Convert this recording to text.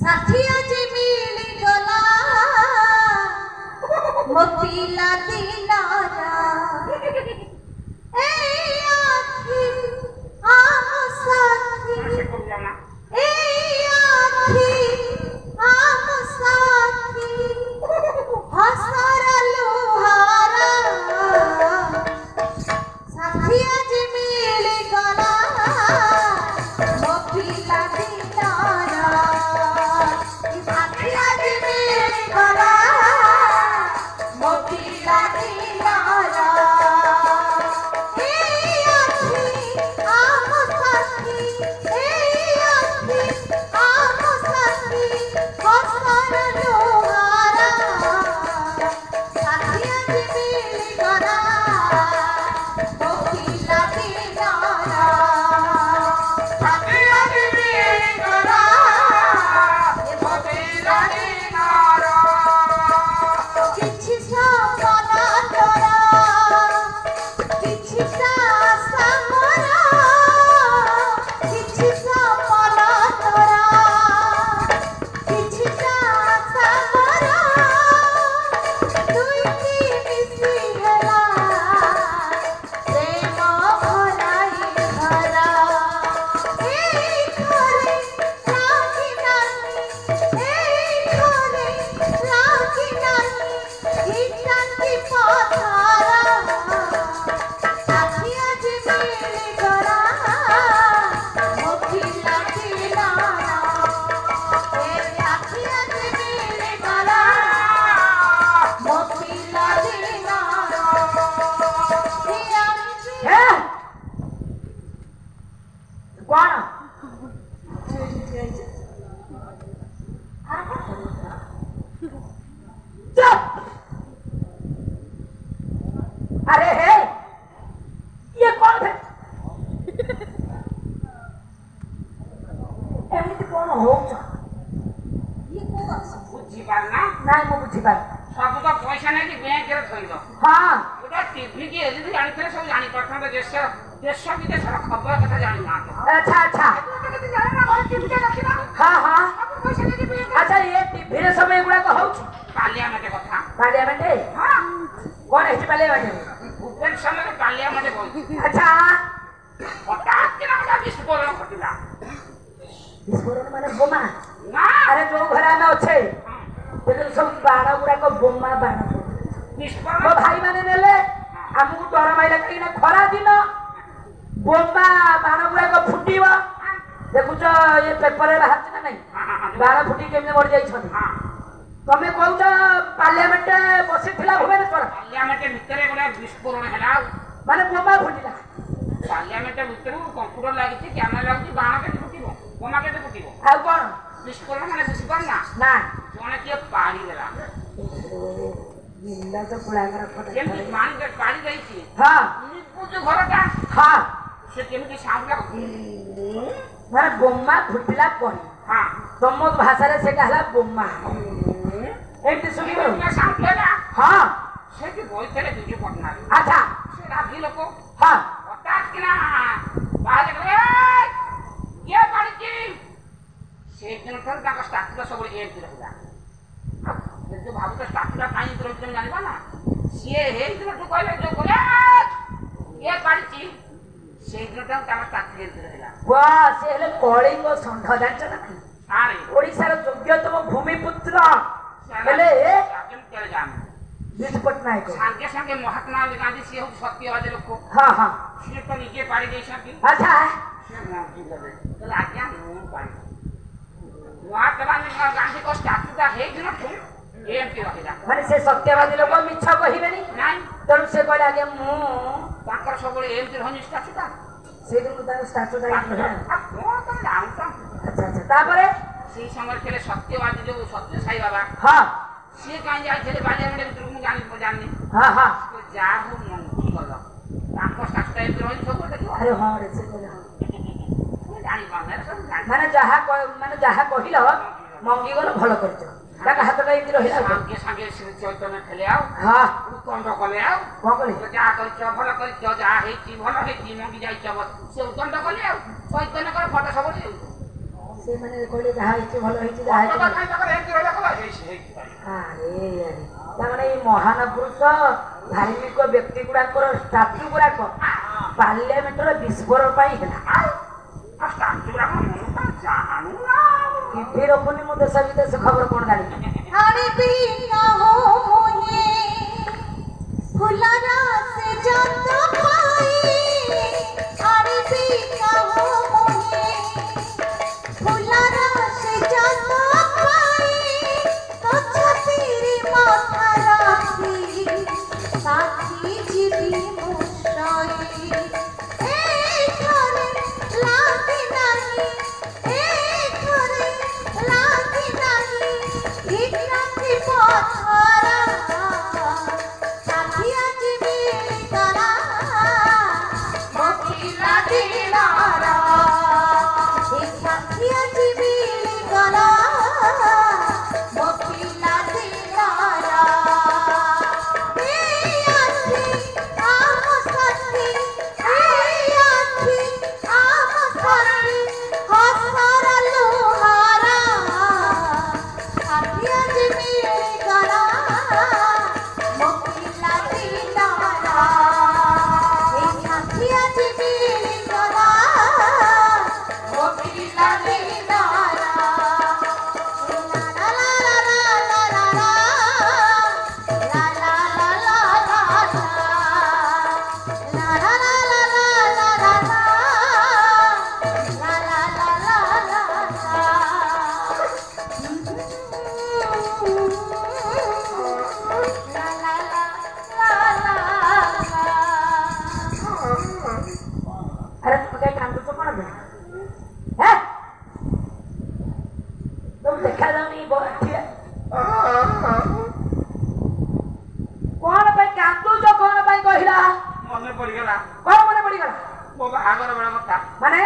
साथी आज मिली गला मोतीला दिलारा ए आखी आम साथी ए आखी आम साथी हसरा लोहारा साथी आज मिली गला मोतीला दिलारा साथी आज मिली गला मोतीला दिलारा अरे हे ये कौन है एमती कौन हो ये को बुझी पार ना नहीं मो बुझी पार सब तो पैसा नहीं कि बैंक रे थई दो हां ओटा टीवी के यदि जानि करे सब जानि पठन देश देश विदेश रा खबर कथा जानि ना अच्छा अच्छा कते जानि ना और टीवी के रखिना हां हां पैसा नहीं कि अच्छा ये टीवी रे सब एगुडा को होछ पार्लियामेंट कथा पार्लियामेंट हां कौन है पार्लियामेंट भूपेन समय पार्लियामेंट बोल अच्छा हठात के ना विस्फोरण घटिला विस्फोरण माने बोमा ना अरे जो घरा में अच्छे देखो सब बाण गुडा को बोमा बाण विस्फोरण मो भाई माने नेले हमहु डर माइला कि ना खरा दिन बोमा बाण गुडा को फुटीबो देखु छ ये पेपर रे बाहर छ ना नहीं बाण फुटी केमने मर जाई छन तमे कहू पार्लियामेंट बसिथिला भुवनेश्वर पार्लियामेंट भितरे गोटे विस्फोरण हैला माने बोमा फुटिला पार्लियामेंट भितर कंप्यूटर लागिछि कैमरा लागिछि बाण के फुटिबो बोमा के फुटिबो आ कोन विस्फोरण माने बुझि पार ना जने के पाड़ी देला निंदा तो पुलांगर फटे केमि मान के पाड़ी जाईछि हां निपुज घरटा हां से केमि साउंड माने बोमा फुटिला कोन हां तम भाषा रे से कहला बोमा एमती सुनी करो ना साउंड हां से कि बोलते बिजू पटना अच्छा से राधी लोक हां हठात किना बाज गए ये पड़ी की से दिन तक का स्टार्ट सब एक रहला जो भाव तो स्टार्ट का काई तरह तुम जानबा ना से हे दिन तो कहले जो बोले ये पड़ी की से दिन तक का स्टार्ट एक रहला वाह से हेले कलिंग संध जानछ ना अरे ओडिसा रो योग्यतम भूमिपुत्र हेले राजन के जान विस्फोटना है को संगे संगे महात्मा गांधी से सत्यवादी लोग हां हां से तो निजे पाड़ी देशा की अच्छा से गांधी लगे तो आज्ञा नहीं पाड़ी महात्मा गांधी को स्टैच्यू का है दिन तो एमटी रहिला माने से सत्यवादी लोग मिछ कहिबेनी नहीं तब से कहले आगे मु ताकर सब एमटी रहनी स्टैच्यू का से दिन को ताकर स्टैच्यू का वो तो जानता अच्छा अच्छा तापरे से समय के सत्यवादी जो सत्य साई बाबा हां से काई जाय छले बालियामेंट भीतर मु जानि हां हां तो जा हो मंगी गलो ताको सत्य रही सब देखो अरे हां रे से जानि माने जहा कहिलो मंगी गलो भलो करछ ताका हातटा इति रहिला संगे संगे श्री चैतन्य खेले आउ हां उत्तंड कले आउ कोकले जा करछ भलो करछ जा हेची भलो हेची मंगी जाय छ से उत्तंड कले आउ चैतन्य कर फटा सब से से माने कहले जहा हिच भलो हिच जहा हिच काई तकर हेति रहले कला हेछि अरे तामाने ई महान पुरुष धार्मिक व्यक्ति गुडा कर स्टैच्यू गुडा को पार्लियामेंट रो विस्फोरण पाई हैला आ स्टैच्यू गुडा को का जानू ना ई फिर अपनी मु देश विदेश खबर कोन गाड़ी अरे बिना हो मोहे फुलरा से जाता पाई अरे बिना हो मोहे फुलरा से जाता पाई तो छाती माथा राखी साथी जीवी मुशाई ए घरे लागी नहीं ए घरे लागी नहीं इकराती पथरा साथिया जीवी करा मोतीला दिलारा ए साथिया जीवी करा मोतीला दिलारा ए आखी आम साथी ए आखी आम साथी हसरा लोहारा साथिया जीवी करा मोतीला दिलारा ए साथिया जीवी करा मोतीला दिलारा ला ला ला ला ला ला ला ला ला ला ला ला अरे तुम काय काम तो कोण बे हैं तुम देखा जाऊनी ठीक कोण पे काम तो कोण पे कहिला मने पड़ी गला कोण मने पड़ी गला बाबा आगर बड़ा मत माने